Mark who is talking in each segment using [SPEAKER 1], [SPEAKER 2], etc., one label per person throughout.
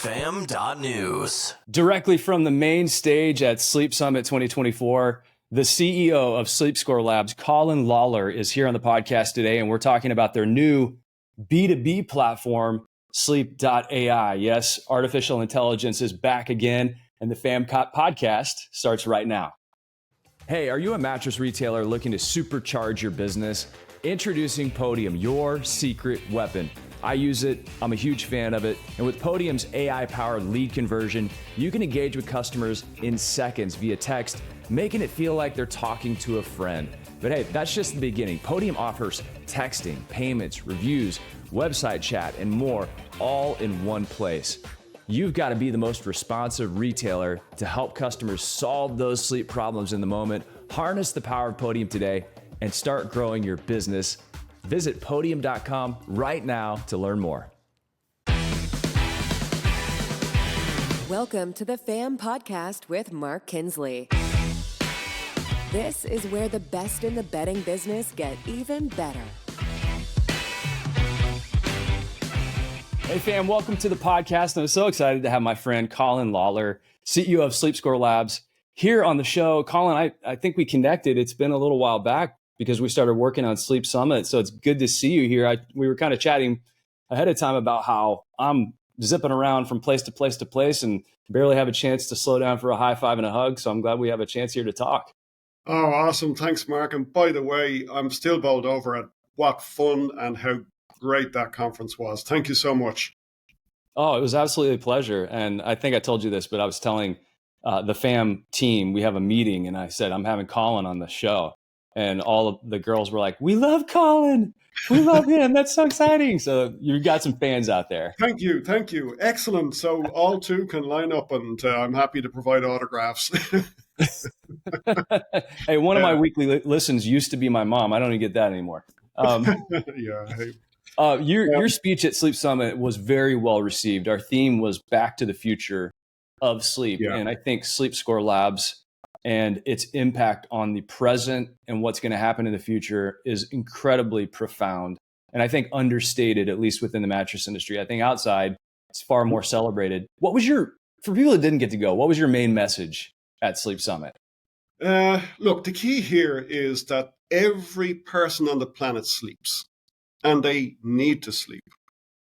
[SPEAKER 1] SleepFam.news.
[SPEAKER 2] Directly from the main stage at Sleep Summit 2024, the CEO of SleepScore Labs, Colin Lawlor, is here on the podcast today, and we're talking about their new B2B platform, Sleep.ai. Yes, artificial intelligence is back again, and the FAM podcast starts right now. Hey, are you a mattress retailer looking to supercharge your business? Introducing Podium, your secret weapon. I use it, I'm a huge fan of it, and with Podium's AI-powered lead conversion, you can engage with customers in seconds via text, making it feel like they're talking to a friend. But hey, that's just the beginning. Podium offers texting, payments, reviews, website chat, and more, all in one place. You've got to be the most responsive retailer to help customers solve those sleep problems in the moment. Harness the power of Podium today and start growing your business. Visit podium.com right now to learn more.
[SPEAKER 3] Welcome to the FAM podcast with Mark Kinsley. This is where the best in the bedding business get even better.
[SPEAKER 2] Hey fam, welcome to the podcast. I'm so excited to have my friend Colin Lawlor, CEO of SleepScore Labs, here on the show. Colin, I think we connected. It's been a little while back because we started working on Sleep Summit. So it's good to see you here. We were kind of chatting ahead of time about how I'm zipping around from place to place to place and barely have a chance to slow down for a high five and a hug. So I'm glad we have a chance here to talk.
[SPEAKER 4] Oh, awesome. Thanks, Mark. And by the way, I'm still bowled over at what fun and how great that conference was. Thank you so much.
[SPEAKER 2] Oh, it was absolutely a pleasure. And I think I told you this, but I was telling the FAM team, we have a meeting, and I said, I'm having Colin on the show. And all of the girls were like, we love Colin. We love him. That's so exciting. So you've got some fans out there.
[SPEAKER 4] Thank you. Thank you. Excellent. So all two can line up, and I'm happy to provide autographs.
[SPEAKER 2] Hey, one of my weekly listens used to be my mom. I don't even get that anymore.
[SPEAKER 4] Yeah. Hey.
[SPEAKER 2] Your speech at Sleep Summit was very well received. Our theme was back to the future of sleep.
[SPEAKER 4] Yeah.
[SPEAKER 2] And I think SleepScore Labs and its impact on the present and what's going to happen in the future is incredibly profound. And I think understated, at least within the mattress industry. I think outside, it's far more celebrated. For people that didn't get to go, what was your main message at Sleep Summit?
[SPEAKER 4] Look, the key here is that every person on the planet sleeps, and they need to sleep.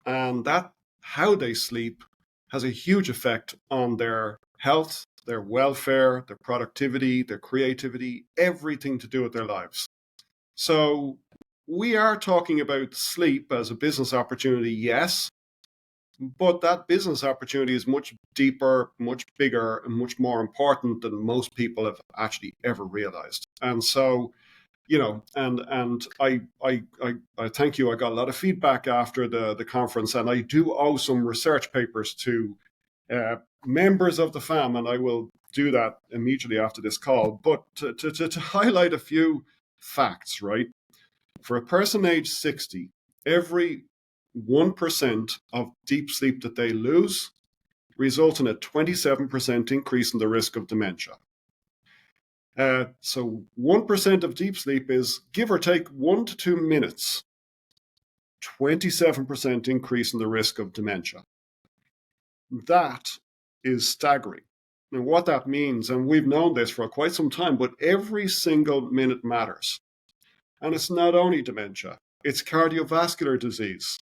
[SPEAKER 4] And that how they sleep has a huge effect on their health, their welfare, their productivity, their creativity, everything to do with their lives. So we are talking about sleep as a business opportunity, yes, but that business opportunity is much deeper, much bigger, and much more important than most people have actually ever realized. And so, and I thank you. I got a lot of feedback after the conference, and I do owe some research papers to members of the FAM, and I will do that immediately after this call. But to highlight a few facts, right? For a person age 60, every 1% of deep sleep that they lose results in a 27% increase in the risk of dementia. So 1% of deep sleep is, give or take, 1 to 2 minutes, 27% increase in the risk of dementia. That is staggering. And what that means, and we've known this for quite some time, but every single minute matters. And it's not only dementia, it's cardiovascular disease.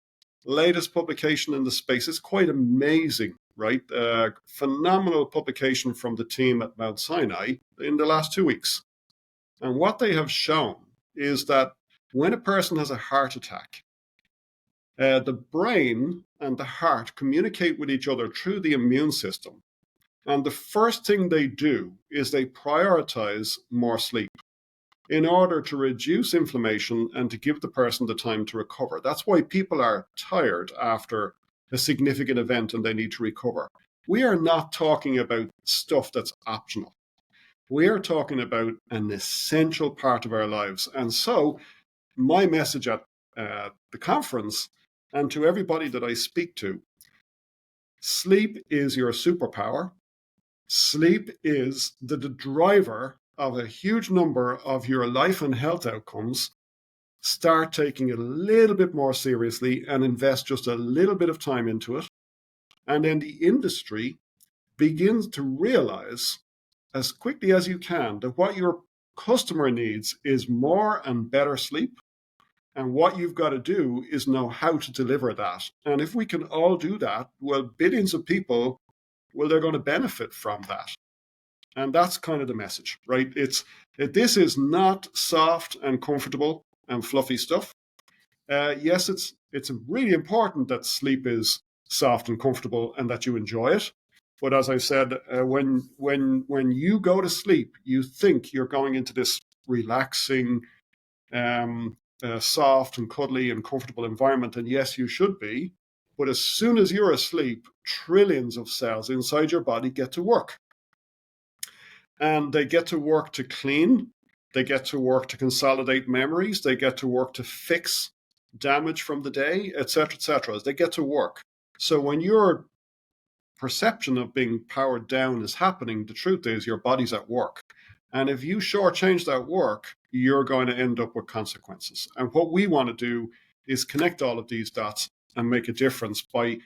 [SPEAKER 4] Latest publication in the space is quite amazing, right? Phenomenal publication from the team at Mount Sinai in the last 2 weeks. And what they have shown is that when a person has a heart attack, the brain and the heart communicate with each other through the immune system. And the first thing they do is they prioritize more sleep in order to reduce inflammation and to give the person the time to recover. That's why people are tired after a significant event and they need to recover. We are not talking about stuff that's optional. We are talking about an essential part of our lives. And so my message at the conference and to everybody that I speak to, sleep is your superpower. Sleep is the driver of a huge number of your life and health outcomes. Start taking it a little bit more seriously and invest just a little bit of time into it. And then the industry begins to realize as quickly as you can that what your customer needs is more and better sleep. And what you've got to do is know how to deliver that. And if we can all do that, well, billions of people, well, they're going to benefit from that. And that's kind of the message, right? This is not soft and comfortable and fluffy stuff. Yes, it's really important that sleep is soft and comfortable and that you enjoy it. But as I said, when you go to sleep, you think you're going into this relaxing, soft and cuddly and comfortable environment, and yes, you should be. But as soon as you're asleep, trillions of cells inside your body get to work. And they get to work to clean, they get to work to consolidate memories, they get to work to fix damage from the day, etc., etc. They get to work. So when your perception of being powered down is happening, the truth is your body's at work. And if you shortchange that work, you're going to end up with consequences. And what we want to do is connect all of these dots and make a difference by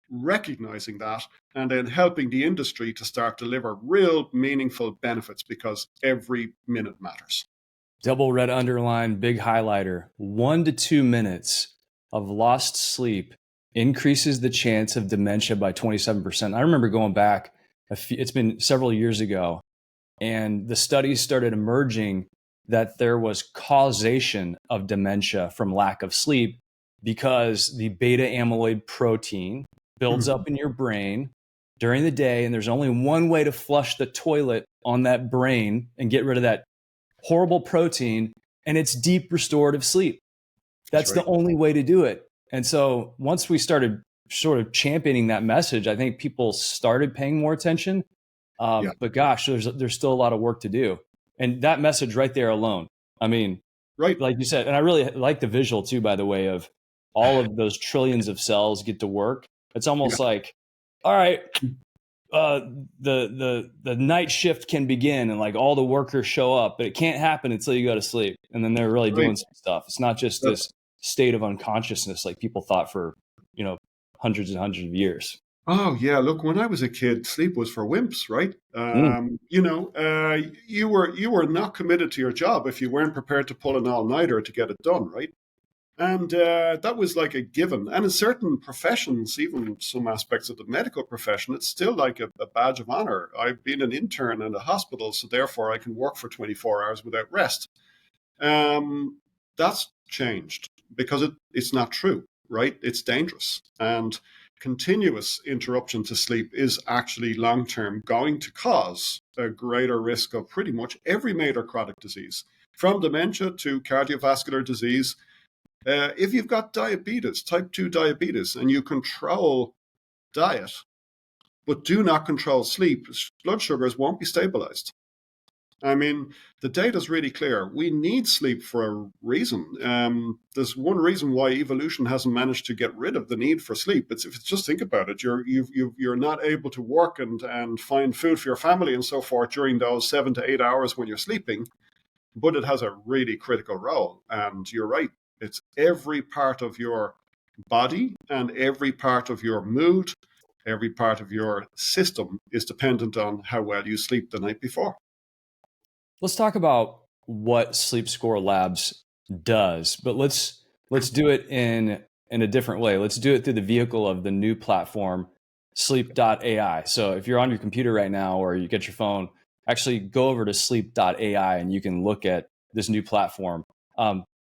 [SPEAKER 4] recognizing that and then helping the industry to start deliver real meaningful benefits, because every minute matters.
[SPEAKER 2] Double red underline, big highlighter. 1 to 2 minutes of lost sleep increases the chance of dementia by 27%. I remember going back, it's been several years ago, and the studies started emerging that there was causation of dementia from lack of sleep because the beta amyloid protein builds up in your brain during the day, and there's only one way to flush the toilet on that brain and get rid of that horrible protein, and it's deep restorative sleep. That's right. The only way to do it. And so once we started sort of championing that message, I think people started paying more attention. But gosh, there's still a lot of work to do. And that message right there alone, I mean, right, like you said, and I really like the visual too, by the way, of all of those trillions of cells get to work. It's almost like, all right, the night shift can begin and like all the workers show up, but it can't happen until you go to sleep. And then they're really doing some stuff. It's not just this state of unconsciousness like people thought for, hundreds and hundreds of years.
[SPEAKER 4] Oh yeah, look, when I was a kid, sleep was for wimps, right? You were not committed to your job if you weren't prepared to pull an all-nighter to get it done, right? And that was like a given. And in certain professions, even some aspects of the medical profession, it's still like a badge of honor. I've been an intern in a hospital, so therefore I can work for 24 hours without rest. That's changed because it's not true, right? It's dangerous. And continuous interruption to sleep is actually long-term going to cause a greater risk of pretty much every major chronic disease, from dementia to cardiovascular disease. If you've got diabetes, type 2 diabetes, and you control diet, but do not control sleep, blood sugars won't be stabilized. I mean, the data is really clear. We need sleep for a reason. There's one reason why evolution hasn't managed to get rid of the need for sleep. If it's just think about it, you're not able to work and find food for your family and so forth during those 7 to 8 hours when you're sleeping, but it has a really critical role. And you're right. It's every part of your body and every part of your mood, every part of your system is dependent on how well you sleep the night before.
[SPEAKER 2] Let's talk about what SleepScore Labs does, but let's do it in a different way. Let's do it through the vehicle of the new platform, Sleep.ai. So if you're on your computer right now or you get your phone, actually go over to Sleep.ai and you can look at this new platform.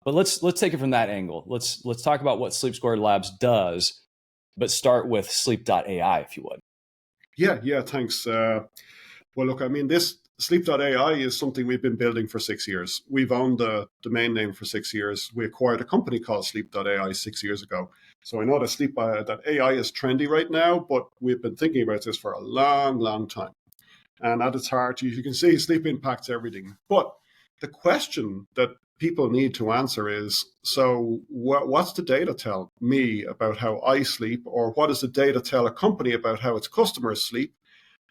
[SPEAKER 2] But let's take it from that angle. Let's talk about what SleepScore Labs does, but start with Sleep.ai, if you would.
[SPEAKER 4] Yeah, thanks. Well, look, I mean, this Sleep.ai is something we've been building for 6 years. We've owned the domain name for 6 years. We acquired a company called Sleep.ai 6 years ago. So I know that AI is trendy right now, but we've been thinking about this for a long, long time. And at its heart, you can see sleep impacts everything. But the question that people need to answer is, so what's the data tell me about how I sleep? Or what does the data tell a company about how its customers sleep?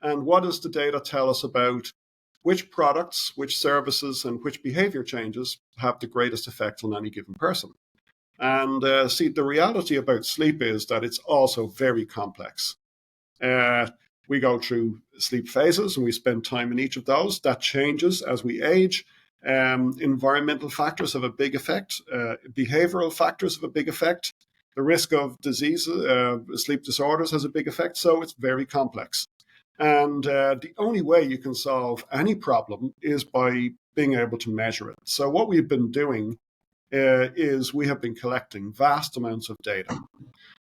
[SPEAKER 4] And what does the data tell us about which products, which services, and which behavior changes have the greatest effect on any given person? And the reality about sleep is that it's also very complex. We go through sleep phases and we spend time in each of those. That changes as we age. Environmental factors have a big effect. Behavioral factors have a big effect. The risk of disease, sleep disorders has a big effect. So it's very complex. And the only way you can solve any problem is by being able to measure it. So what we've been doing is we have been collecting vast amounts of data.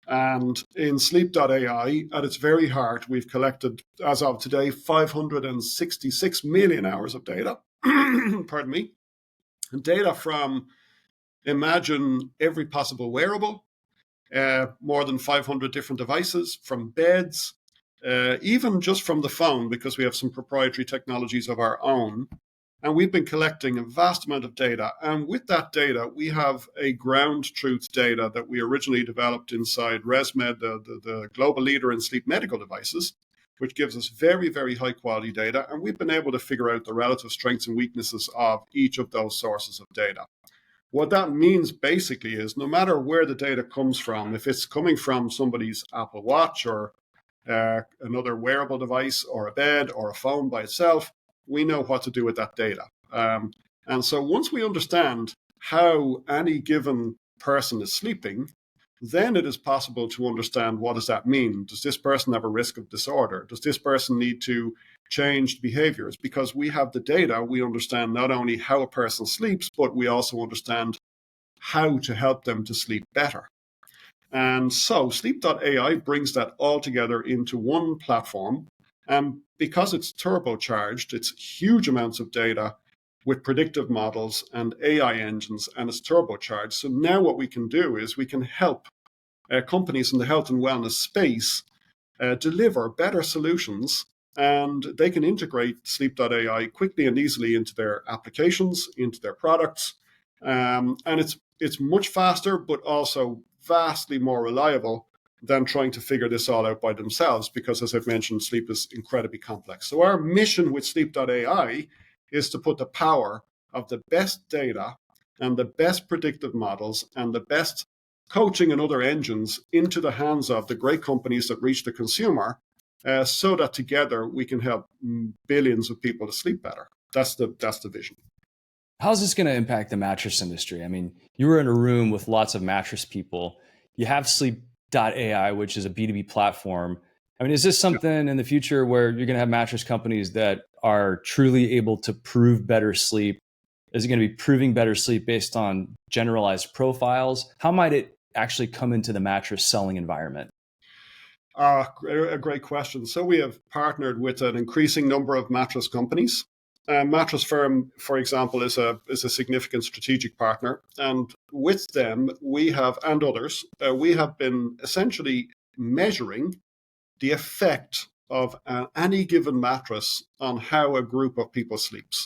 [SPEAKER 4] And in Sleep.ai, at its very heart, we've collected, as of today, 566 million hours of data. Pardon me. And data from, imagine, every possible wearable, more than 500 different devices, from beds, even just from the phone, because we have some proprietary technologies of our own. And we've been collecting a vast amount of data. And with that data, we have a ground truth data that we originally developed inside ResMed, the global leader in sleep medical devices, which gives us very, very high quality data. And we've been able to figure out the relative strengths and weaknesses of each of those sources of data. What that means basically is no matter where the data comes from, if it's coming from somebody's Apple Watch or another wearable device or a bed or a phone by itself, we know what to do with that data. And so once we understand how any given person is sleeping, then it is possible to understand what does that mean? Does this person have a risk of disorder? Does this person need to change behaviors? Because we have the data, we understand not only how a person sleeps, but we also understand how to help them to sleep better. And so Sleep.ai brings that all together into one platform. And because it's turbocharged, it's huge amounts of data with predictive models and AI engines, and it's turbocharged. So now what we can do is we can help companies in the health and wellness space deliver better solutions, and they can integrate Sleep.ai quickly and easily into their applications, into their products. And it's much faster, but also vastly more reliable than trying to figure this all out by themselves, because as I've mentioned, sleep is incredibly complex. So our mission with Sleep.ai is to put the power of the best data and the best predictive models and the best coaching and other engines into the hands of the great companies that reach the consumer, so that together we can help billions of people to sleep better. That's the vision.
[SPEAKER 2] How's this going to impact the mattress industry? I mean, you were in a room with lots of mattress people. You have Sleep.ai, which is a B2B platform. I mean, is this something in the future where you're going to have mattress companies that are truly able to prove better sleep? Is it going to be proving better sleep based on generalized profiles? How might it actually come into the mattress selling environment?
[SPEAKER 4] A great question. So we have partnered with an increasing number of mattress companies. Mattress Firm, for example, is a significant strategic partner, and with them we have, and others, we have been essentially measuring the effect of any given mattress on how a group of people sleeps.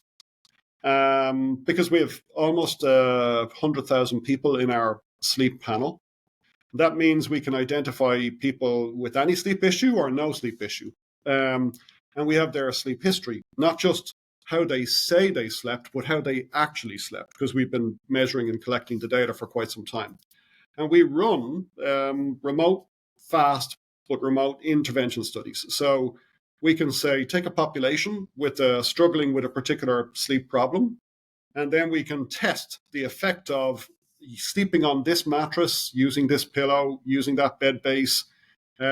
[SPEAKER 4] Because we have almost 100,000 people in our sleep panel. That means we can identify people with any sleep issue or no sleep issue. And we have their sleep history, not just how they say they slept, but how they actually slept, because we've been measuring and collecting the data for quite some time. And we run remote, fast, but remote intervention studies. So we can say, take a population with struggling with a particular sleep problem, and then we can test the effect of sleeping on this mattress, using this pillow, using that bed base,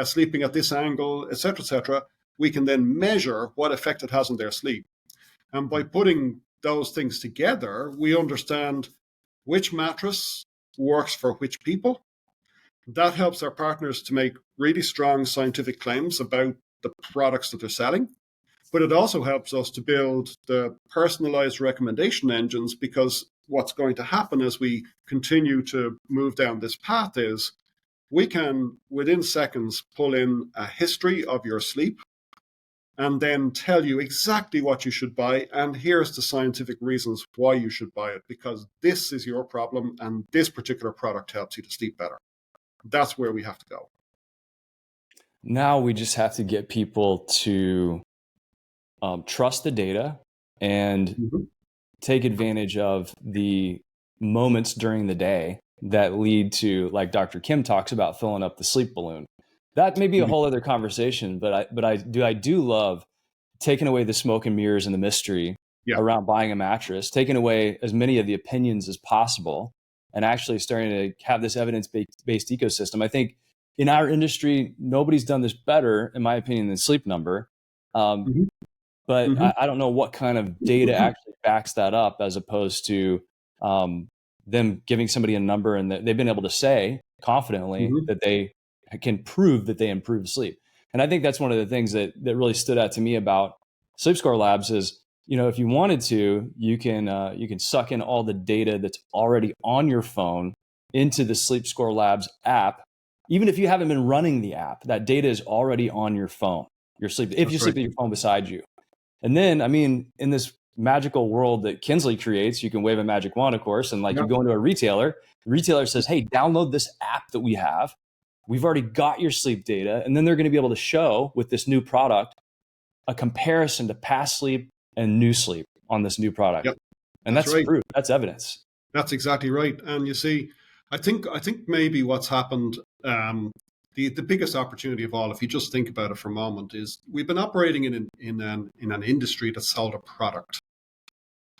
[SPEAKER 4] sleeping at this angle, etc., etc. We can then measure what effect it has on their sleep. And by putting those things together, we understand which mattress works for which people. That helps our partners to make really strong scientific claims about the products that they're selling. But it also helps us to build the personalized recommendation engines, because what's going to happen as we continue to move down this path is we can, within seconds, pull in a history of your sleep and then tell you exactly what you should buy. And here's the scientific reasons why you should buy it, because this is your problem and this particular product helps you to sleep better. That's where we have to go.
[SPEAKER 2] Now we just have to get people to trust the data and take advantage of the moments during the day that lead to, like Dr. Kim talks about, filling up the sleep balloon. that may be a whole other conversation, but I do love taking away the smoke and mirrors and the mystery
[SPEAKER 4] Yeah.
[SPEAKER 2] around buying a mattress, taking away as many of the opinions as possible, and actually starting to have this evidence-based ecosystem. I think in our industry, nobody's done this better, in my opinion, than Sleep Number.
[SPEAKER 4] Mhm.
[SPEAKER 2] But
[SPEAKER 4] Mhm.
[SPEAKER 2] I don't know what kind of data actually backs that up, as opposed to them giving somebody a number and they've been able to say confidently
[SPEAKER 4] Mhm.
[SPEAKER 2] that they can prove that they improve sleep. And I think that's one of the things that really stood out to me about SleepScore Labs is, if you wanted to, you can suck in all the data that's already on your phone into the SleepScore Labs app. Even if you haven't been running the app, that data is already on your phone. If you
[SPEAKER 4] That's
[SPEAKER 2] sleep
[SPEAKER 4] right.
[SPEAKER 2] with your phone beside you. And then, in this magical world that Kinsley creates, you can wave a magic wand, of course, and like
[SPEAKER 4] Yeah.
[SPEAKER 2] you go into a retailer, the retailer says, hey, download this app that we have. We've already got your sleep data. And then they're going to be able to show with this new product a comparison to past sleep and new sleep on this new product.
[SPEAKER 4] Yep.
[SPEAKER 2] And
[SPEAKER 4] That's
[SPEAKER 2] that's
[SPEAKER 4] right.
[SPEAKER 2] proof. That's evidence.
[SPEAKER 4] That's exactly right. And you see, I think maybe what's happened, the biggest opportunity of all, if you just think about it for a moment, is we've been operating in an industry that sold a product.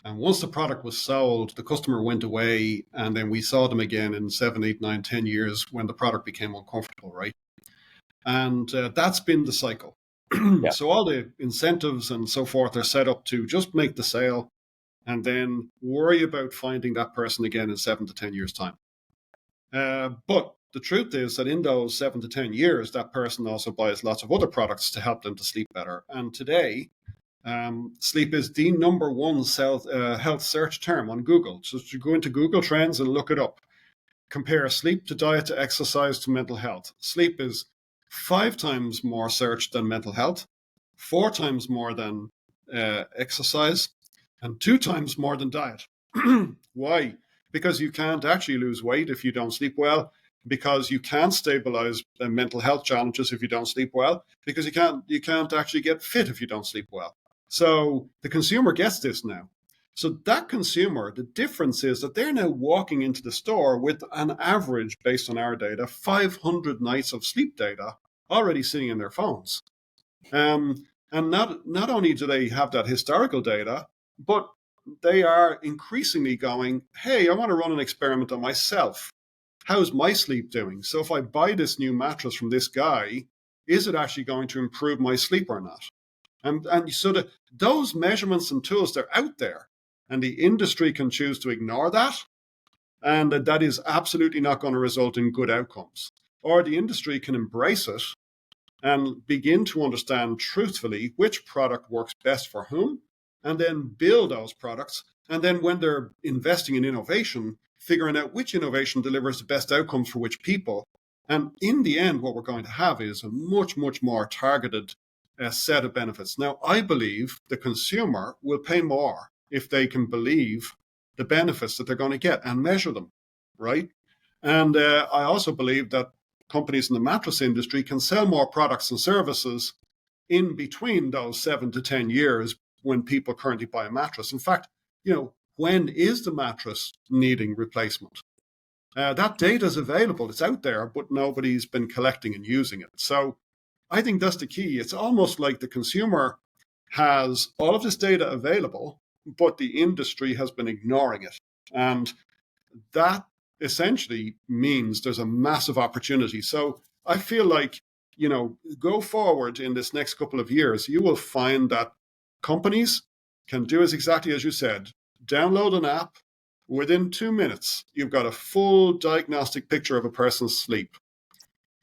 [SPEAKER 4] And once the product was sold, the customer went away, and then we saw them again in 7, 8, 9, 10 years when the product became uncomfortable, right? And that's been the cycle.
[SPEAKER 2] Yeah.
[SPEAKER 4] So all the incentives and so forth are set up to just make the sale and then worry about finding that person again in 7 to 10 years' time. But the truth is that in those 7 to 10 years, that person also buys lots of other products to help them to sleep better. And today, sleep is the number one health search term on Google. So you go into Google Trends and look it up. Compare sleep to diet to exercise to mental health. Sleep is 5 times more searched than mental health, 4 times more than exercise, and 2 times more than diet. Why? Because you can't actually lose weight if you don't sleep well, because you can't stabilize mental health challenges if you don't sleep well, because you can't actually get fit if you don't sleep well. So the consumer gets this now. So that consumer, the difference is that they're now walking into the store with an average, based on our data, 500 nights of sleep data already sitting in their phones. And not only do they have that historical data, but they are increasingly going, hey, I want to run an experiment on myself. How's my sleep doing? So if I buy this new mattress from this guy, is it actually going to improve my sleep or not? And so those measurements and tools, they're out there. And the industry can choose to ignore that. And that is absolutely not going to result in good outcomes. Or the industry can embrace it and begin to understand truthfully which product works best for whom, and then build those products. And then when they're investing in innovation, figuring out which innovation delivers the best outcomes for which people. And in the end, what we're going to have is a much, much more targeted set of benefits. Now, I believe the consumer will pay more if they can believe the benefits that they're going to get and measure them, right? And I also believe that companies in the mattress industry can sell more products and services in between those 7 to 10 years when people currently buy a mattress. In fact, when is the mattress needing replacement? That data is available, it's out there, but nobody's been collecting and using it. So I think that's the key. It's almost like the consumer has all of this data available, but the industry has been ignoring it. And that essentially means there's a massive opportunity. So I feel like, go forward in this next couple of years, you will find that companies can do exactly as you said, download an app. Within 2 minutes, you've got a full diagnostic picture of a person's sleep.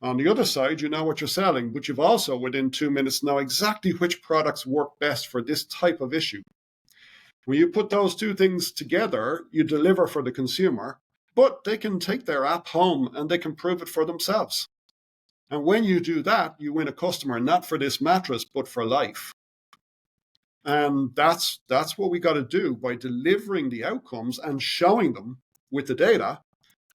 [SPEAKER 4] On the other side, you know what you're selling, but you've also, within 2 minutes, know exactly which products work best for this type of issue. When you put those two things together, you deliver for the consumer, but they can take their app home and they can prove it for themselves. And when you do that, you win a customer, not for this mattress, but for life. And that's what we got to do by delivering the outcomes and showing them with the data,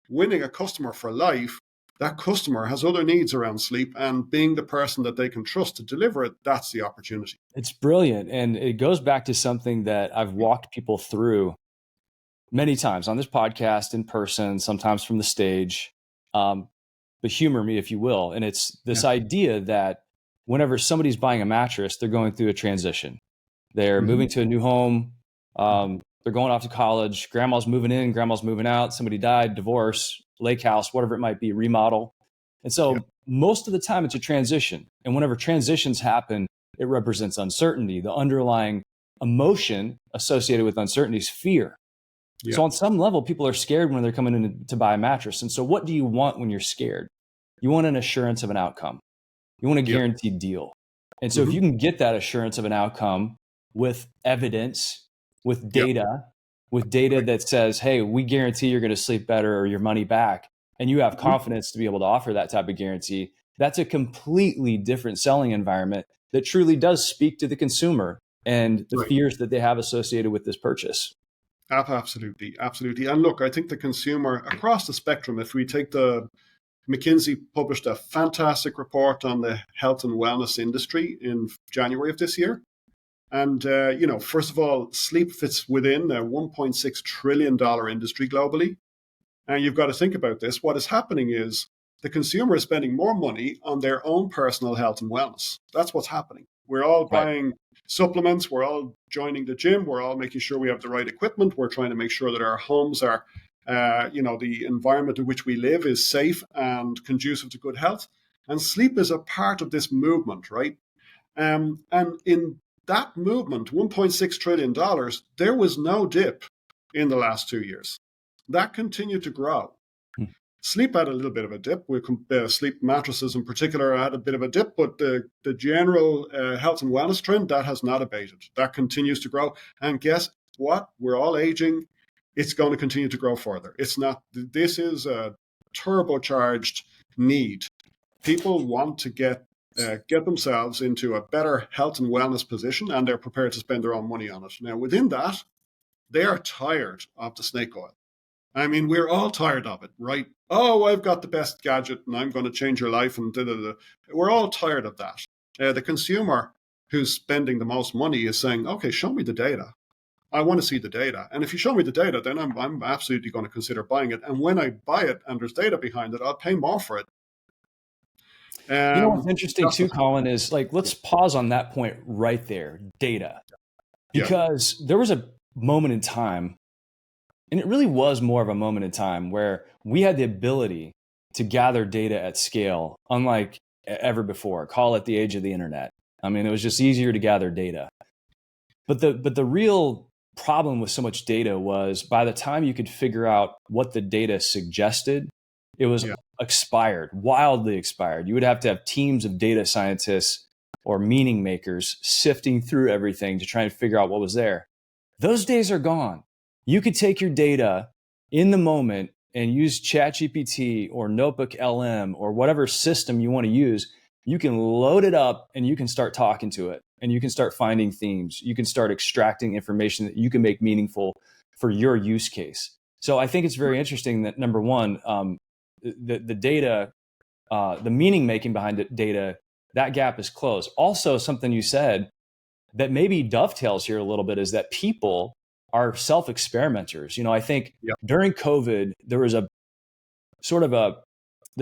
[SPEAKER 4] winning a customer for life. That customer has other needs around sleep, and being the person that they can trust to deliver it, that's the opportunity.
[SPEAKER 2] It's brilliant. And it goes back to something that I've walked people through many times on this podcast, in person, sometimes from the stage. but humor me if you will. And it's this idea that whenever somebody's buying a mattress, they're going through a transition. They're moving to a new home. They're going off to college. Grandma's moving in, grandma's moving out. Somebody died, divorce, lake house, whatever it might be, remodel. And so most of the time it's a transition. And whenever transitions happen, it represents uncertainty. The underlying emotion associated with uncertainty is fear. Yeah. So on some level, people are scared when they're coming in to buy a mattress. And so what do you want when you're scared? You want an assurance of an outcome. You want a guaranteed deal. And so if you can get that assurance of an outcome with evidence, with data, that says, hey, we guarantee you're going to sleep better or your money back, and you have confidence to be able to offer that type of guarantee, that's a completely different selling environment that truly does speak to the consumer and the fears that they have associated with this purchase.
[SPEAKER 4] Absolutely. And look, I think the consumer across the spectrum, if we take McKinsey published a fantastic report on the health and wellness industry in January of this year. And, first of all, sleep fits within a $1.6 trillion industry globally. And you've got to think about this. What is happening is the consumer is spending more money on their own personal health and wellness. That's what's happening. We're all buying supplements. We're all joining the gym. We're all making sure we have the right equipment. We're trying to make sure that our homes are, the environment in which we live is safe and conducive to good health. And sleep is a part of this movement, right? And in that movement, $1.6 trillion, there was no dip in the last 2 years. That continued to grow. Sleep had a little bit of a dip. Sleep mattresses in particular had a bit of a dip, but the general health and wellness trend, that has not abated. That continues to grow. And guess what? We're all aging. It's going to continue to grow further. This is a turbocharged need. People want to get themselves into a better health and wellness position, and they're prepared to spend their own money on it. Now, within that, they are tired of the snake oil. I mean, we're all tired of it, right? Oh, I've got the best gadget and I'm going to change your life and da-da-da. We're all tired of that. The consumer who's spending the most money is saying, okay, show me the data. I want to see the data. And if you show me the data, then I'm absolutely going to consider buying it. And when I buy it and there's data behind it, I'll pay more for it.
[SPEAKER 2] What's interesting too, Colin, is let's pause on that point right there, data. Because there was a moment in time, and it really was more of a moment in time, where we had the ability to gather data at scale, unlike ever before. Call it the age of the internet. I mean, it was just easier to gather data. But the real problem with so much data was by the time you could figure out what the data suggested, it was expired, wildly expired. You would have to have teams of data scientists or meaning makers sifting through everything to try and figure out what was there. Those days are gone. You could take your data in the moment and use ChatGPT or Notebook LM or whatever system you want to use. You can load it up and you can start talking to it and you can start finding themes. You can start extracting information that you can make meaningful for your use case. So I think it's very interesting that, number one, the data, the meaning making behind the data, that gap is closed. Also, something you said that maybe dovetails here a little bit is that people are self-experimenters. I think during COVID, there was the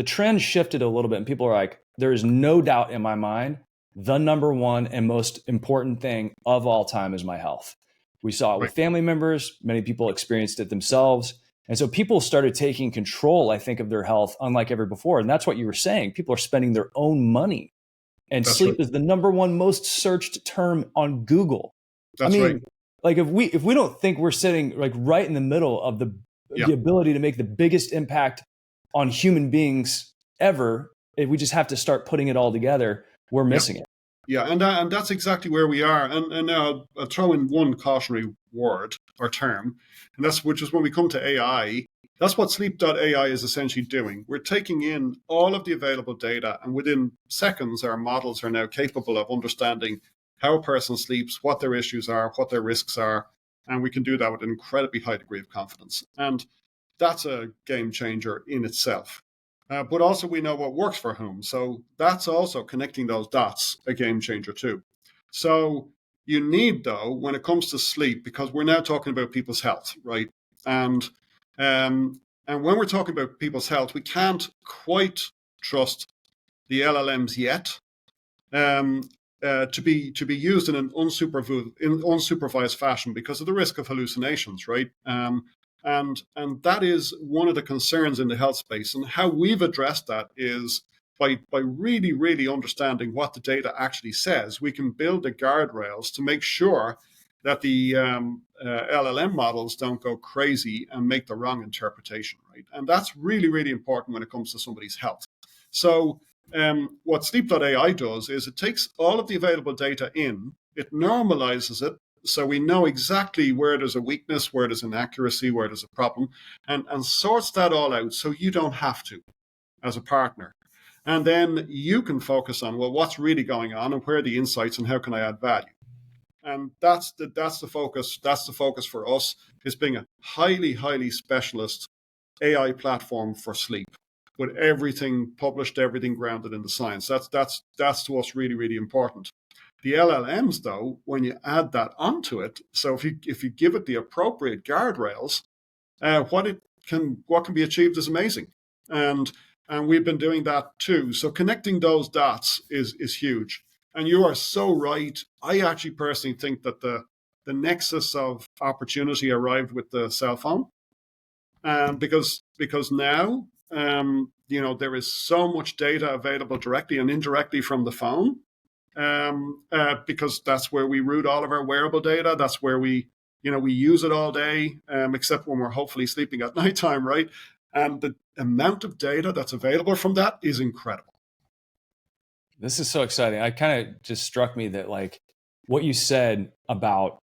[SPEAKER 2] trend shifted a little bit and people are like, there is no doubt in my mind, the number one and most important thing of all time is my health. We saw it with family members. Many people experienced it themselves. And so people started taking control, I think, of their health unlike ever before. And that's what you were saying. People are spending their own money. And sleep is the number one most searched term on Google. That's right. If we don't think we're sitting right in the middle of the ability to make the biggest impact on human beings ever, if we just have to start putting it all together, we're missing it.
[SPEAKER 4] Yeah, and that's exactly where we are. And now I'll throw in one cautionary word or term, and which is when we come to AI. That's what Sleep.ai is essentially doing. We're taking in all of the available data, and within seconds, our models are now capable of understanding how a person sleeps, what their issues are, what their risks are, and we can do that with an incredibly high degree of confidence. And that's a game changer in itself. But also we know what works for whom. So that's also connecting those dots, a game changer too. So you need, though, when it comes to sleep, because we're now talking about people's health, right? And when we're talking about people's health, we can't quite trust the LLMs yet to be used in an unsupervised fashion because of the risk of hallucinations, right? And that is one of the concerns in the health space. And how we've addressed that is by really, really understanding what the data actually says. We can build the guardrails to make sure that the LLM models don't go crazy and make the wrong interpretation, right? And that's really, really important when it comes to somebody's health. So what Sleep.ai does is it takes all of the available data in, it normalizes it, so we know exactly where there's a weakness, where there's inaccuracy, where there's a problem, and sorts that all out so you don't have to as a partner. And then you can focus on, well, what's really going on and where are the insights and how can I add value? And that's the focus. That's the focus for us, is being a highly, highly specialist AI platform for sleep, with everything published, everything grounded in the science. That's to us really, really important. The LLMs, though, when you add that onto it, so if you give it the appropriate guardrails, what can be achieved is amazing, and we've been doing that too. So connecting those dots is huge. And you are so right. I actually personally think that the nexus of opportunity arrived with the cell phone, because now there is so much data available directly and indirectly from the phone, because that's where we route all of our wearable data. That's where we use it all day, except when we're hopefully sleeping at nighttime, right? And the amount of data that's available from that is incredible.
[SPEAKER 2] This is so exciting. I kind of just struck me that, like, what you said about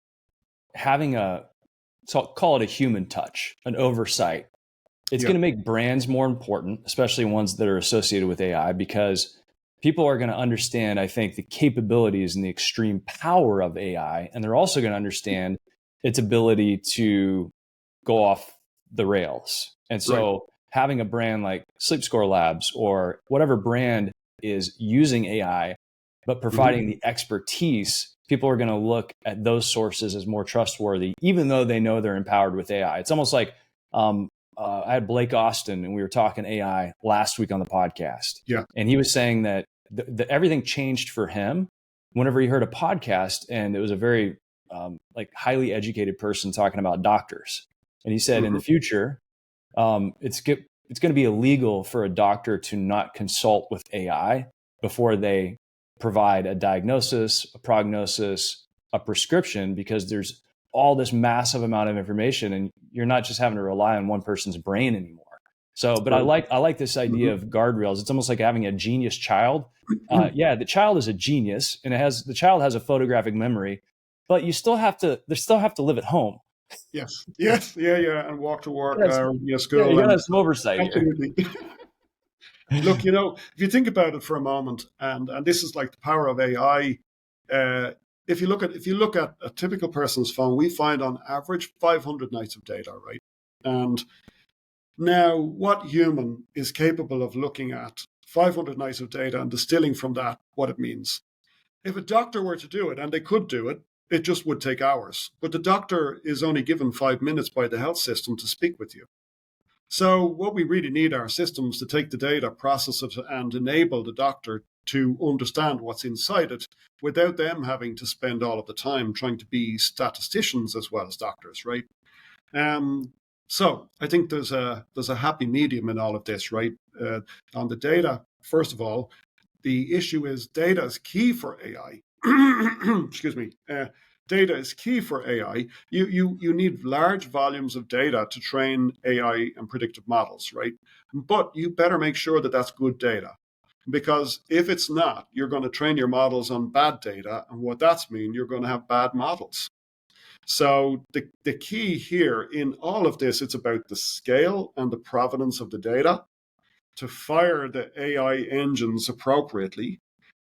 [SPEAKER 2] having call it a human touch, an oversight. It's going to make brands more important, especially ones that are associated with AI, because people are going to understand, I think, the capabilities and the extreme power of AI. And they're also going to understand its ability to go off the rails. And so having a brand like SleepScore Labs or whatever brand is using AI, but providing the expertise, people are going to look at those sources as more trustworthy, even though they know they're empowered with AI. It's almost like I had Blake Austin, and we were talking AI last week on the podcast.
[SPEAKER 4] Yeah.
[SPEAKER 2] And he was saying that everything changed for him whenever he heard a podcast, and it was a very highly educated person talking about doctors. And he said, in the future, it's going to be illegal for a doctor to not consult with AI before they provide a diagnosis, a prognosis, a prescription, because there's all this massive amount of information, and you're not just having to rely on one person's brain anymore. So, but I like this idea of guardrails. It's almost like having a genius child. The child is a genius, and the child has a photographic memory, but they still have to live at home.
[SPEAKER 4] Yes, yeah, and walk to work or school.
[SPEAKER 2] Yeah, you gotta have some oversight.
[SPEAKER 4] Absolutely. Look, if you think about it for a moment, and this is like the power of AI. If you look at a typical person's phone, we find on average 500 nights of data, right? And now, what human is capable of looking at 500 nights of data and distilling from that what it means? If a doctor were to do it, and they could do it, it just would take hours. But the doctor is only given 5 minutes by the health system to speak with you. So what we really need are systems to take the data, process it, and enable the doctor to understand what's inside it without them having to spend all of the time trying to be statisticians as well as doctors, right? So I think there's a happy medium in all of this, right? On the data, first of all, the issue is data is key for AI. Excuse me. Data is key for AI. You need large volumes of data to train AI and predictive models, right? But you better make sure that that's good data. Because if it's not, you're going to train your models on bad data. And what that's mean, you're going to have bad models. So the key here in all of this, it's about the scale and the provenance of the data to fire the AI engines appropriately.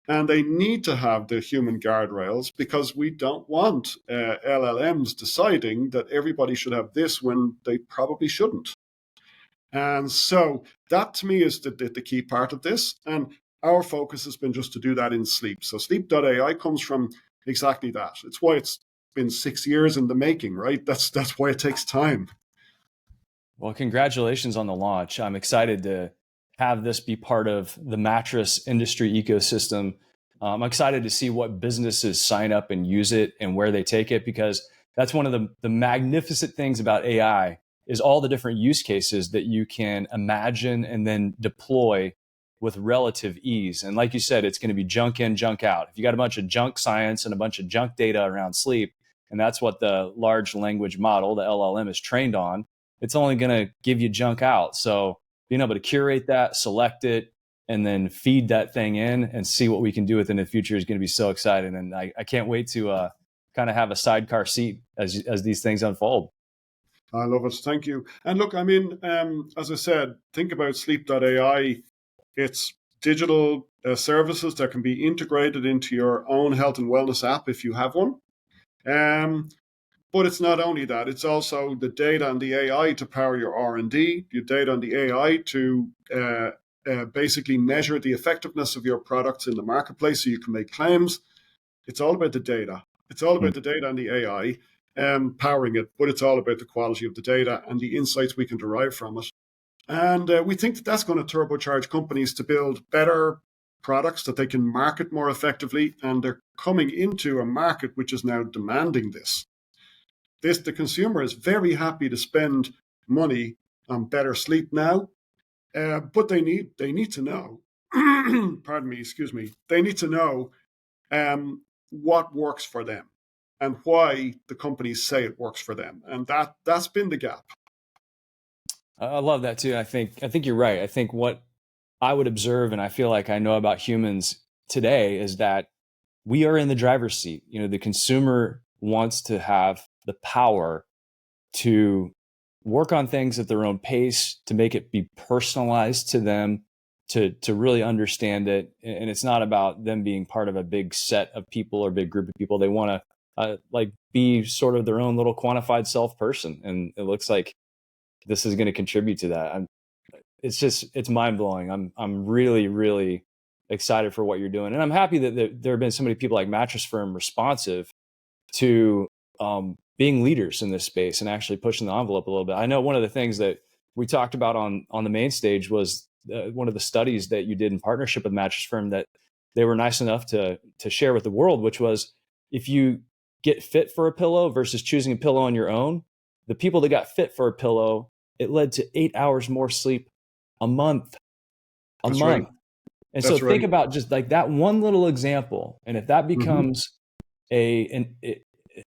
[SPEAKER 4] And they need to have the human guardrails, because we don't want LLMs deciding that everybody should have this when they probably shouldn't. And so that to me is the key part of this. And our focus has been just to do that in sleep. So Sleep.ai comes from exactly that. It's why it's been 6 years in the making, right? That's why it takes time.
[SPEAKER 2] Well, congratulations on the launch. I'm excited to have this be part of the mattress industry ecosystem. I'm excited to see what businesses sign up and use it and where they take it, because that's one of the magnificent things about AI is all the different use cases that you can imagine and then deploy with relative ease. And like you said, it's going to be junk in, junk out. If you got a bunch of junk science and a bunch of junk data around sleep, and that's what the large language model, the LLM, is trained on, it's only going to give you junk out. So being able to curate that, select it, and then feed that thing in and see what we can do with it in the future is going to be so exciting. And I can't wait to kind of have a sidecar seat as these things unfold.
[SPEAKER 4] I love it. Thank you. And look, I mean, as I said, think about Sleep.ai. It's digital services that can be integrated into your own health and wellness app if you have one. But it's not only that, it's also the data and the AI to power your R&D, your data and the AI to basically measure the effectiveness of your products in the marketplace so you can make claims. It's all about the data. It's all about the data and the AI powering it, but it's all about the quality of the data and the insights we can derive from it. And we think that that's going to turbocharge companies to build better products that they can market more effectively. And they're coming into a market which is now demanding this. The consumer is very happy to spend money on better sleep now, but they need to know. Pardon me, excuse me. They need to know what works for them and why the companies say it works for them, and that's been the gap.
[SPEAKER 2] I love that too. I think you're right. I think what I would observe, and I feel like I know about humans today, is that we are in the driver's seat. You know, the consumer wants to have the power to work on things at their own pace, to make it be personalized to them, to really understand it. And it's not about them being part of a big set of people or big group of people. They want to like be sort of their own little quantified self person. And it looks like this is going to contribute to that. It's mind blowing. I'm really, really excited for what you're doing. And I'm happy that there have been so many people like Mattress Firm responsive to being leaders in this space and actually pushing the envelope a little bit. I know one of the things that we talked about on the main stage was one of the studies that you did in partnership with Mattress Firm that they were nice enough to share with the world, which was if you get fit for a pillow versus choosing a pillow on your own, the people that got fit for a pillow, it led to 8 hours more sleep a month.
[SPEAKER 4] That's right.
[SPEAKER 2] And so think about just like that one little example. And if that becomes an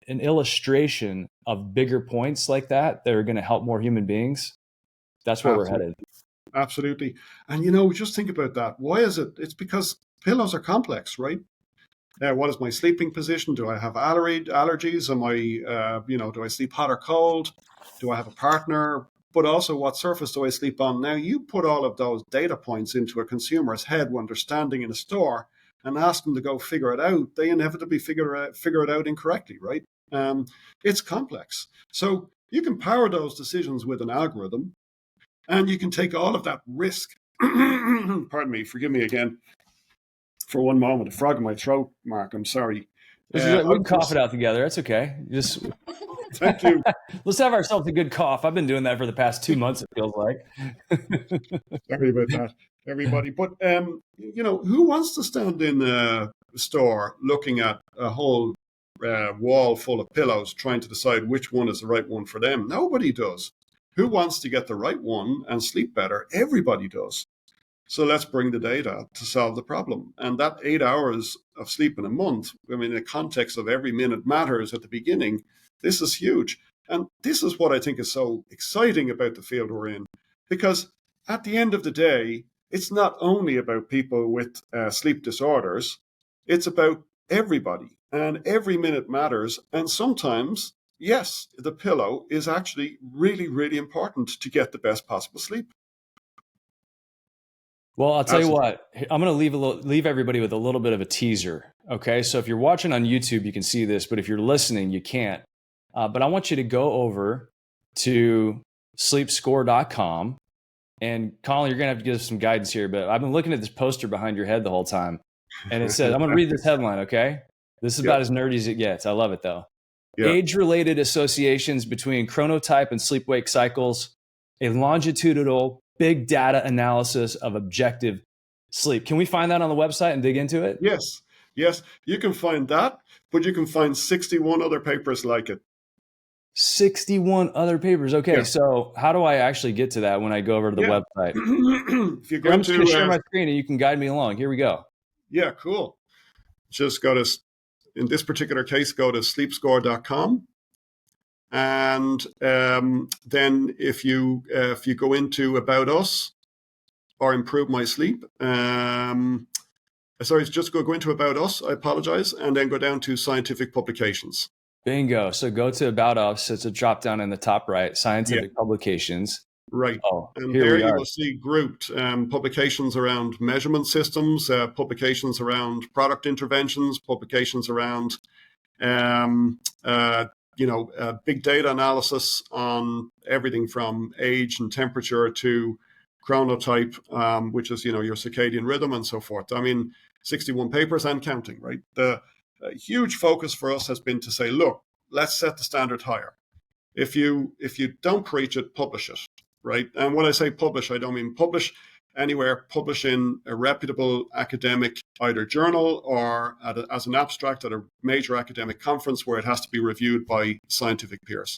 [SPEAKER 2] illustration of bigger points like that are going to help more human beings, that's where we're headed.
[SPEAKER 4] Absolutely. And, just think about that. Why is it? It's because pillows are complex, right? What is my sleeping position? Do I have allergies? Am I, do I sleep hot or cold? Do I have a partner? But also, what surface do I sleep on? Now, you put all of those data points into a consumer's head when they're standing in a store and ask them to go figure it out. They inevitably figure it out incorrectly, right? It's complex. So you can power those decisions with an algorithm, and you can take all of that risk. Pardon me, forgive me again for one moment. A frog in my throat, Mark. I'm sorry.
[SPEAKER 2] We can cough it out together. That's okay. Just
[SPEAKER 4] thank you.
[SPEAKER 2] Let's have ourselves a good cough. I've been doing that for the past 2 months, it feels like.
[SPEAKER 4] Sorry about that, everybody. But, who wants to stand in a store looking at a whole wall full of pillows trying to decide which one is the right one for them? Nobody does. Who wants to get the right one and sleep better? Everybody does. So let's bring the data to solve the problem. And that 8 hours of sleep in a month, I mean, in the context of every minute matters at the beginning, this is huge. And this is what I think is so exciting about the field we're in. Because at the end of the day, it's not only about people with sleep disorders, it's about everybody. And every minute matters. And sometimes, yes, the pillow is actually really, really important to get the best possible sleep.
[SPEAKER 2] Well, I'll tell you what, I'm going to leave everybody with a little bit of a teaser. Okay. So if you're watching on YouTube, you can see this, but if you're listening, you can't. But I want you to go over to sleepscore.com. And Colin, you're going to have to give us some guidance here, but I've been looking at this poster behind your head the whole time. And it says, I'm going to read this headline. Okay. This is about as nerdy as it gets. I love it though. Age-related associations between chronotype and sleep-wake cycles, a longitudinal big data analysis of objective sleep. Can we find that on the website and dig into it?
[SPEAKER 4] Yes, yes, you can find that, but you can find 61 other papers like it.
[SPEAKER 2] 61 other papers. Okay,
[SPEAKER 4] Yeah.
[SPEAKER 2] so how do I actually get to that when I go over to the website?
[SPEAKER 4] If you go
[SPEAKER 2] I'm just going to share
[SPEAKER 4] to,
[SPEAKER 2] my screen and you can guide me along. Here we go.
[SPEAKER 4] yeah, cool. Just go to, in this particular case, go to sleepscore.com. And then if you go into About Us or Improve My Sleep, sorry, just go into About Us, I apologize, and then go down to Scientific Publications.
[SPEAKER 2] Bingo. So go to About Us. It's a drop down in the top right, Scientific Publications.
[SPEAKER 4] Right.
[SPEAKER 2] Oh,
[SPEAKER 4] And
[SPEAKER 2] here
[SPEAKER 4] there
[SPEAKER 2] we
[SPEAKER 4] you
[SPEAKER 2] are.
[SPEAKER 4] will see grouped publications around measurement systems, publications around product interventions, publications around big data analysis on everything from age and temperature to chronotype, which is, your circadian rhythm and so forth. I mean, 61 papers and counting, right? The huge focus for us has been to say, look, let's set the standard higher. If you don't preach it, publish it, right? And when I say publish, I don't mean publish anywhere. Publish in a reputable academic either journal or as an abstract at a major academic conference where it has to be reviewed by scientific peers.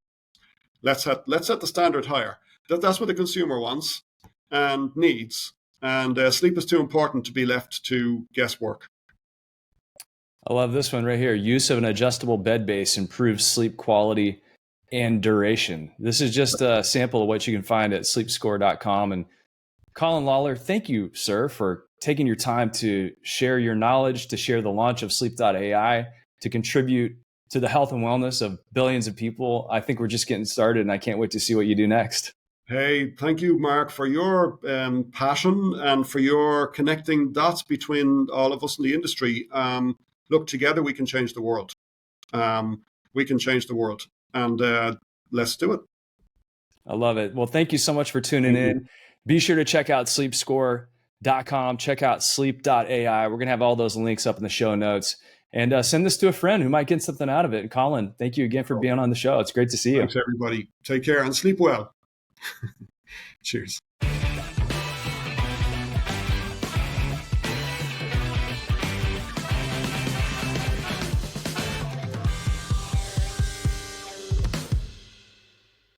[SPEAKER 4] Let's set the standard higher. That's what the consumer wants and needs. And sleep is too important to be left to guesswork.
[SPEAKER 2] I love this one right here. Use of an adjustable bed base improves sleep quality and duration. This is just a sample of what you can find at sleepscore.com. And Colin Lawlor, thank you, sir, for taking your time to share your knowledge, to share the launch of Sleep.ai, to contribute to the health and wellness of billions of people. I think we're just getting started, and I can't wait to see what you do next.
[SPEAKER 4] Hey, thank you, Mark, for your passion and for your connecting dots between all of us in the industry. Look, together we can change the world. We can change the world, and let's do it.
[SPEAKER 2] I love it. Well, thank you so much for tuning in. Be sure to check out sleepscore.com. Check out Sleep.ai. We're going to have all those links up in the show notes. And send this to a friend who might get something out of it. And Colin, thank you again for being on the show. It's great to see you.
[SPEAKER 4] Thanks, everybody. Take care and sleep well. Cheers.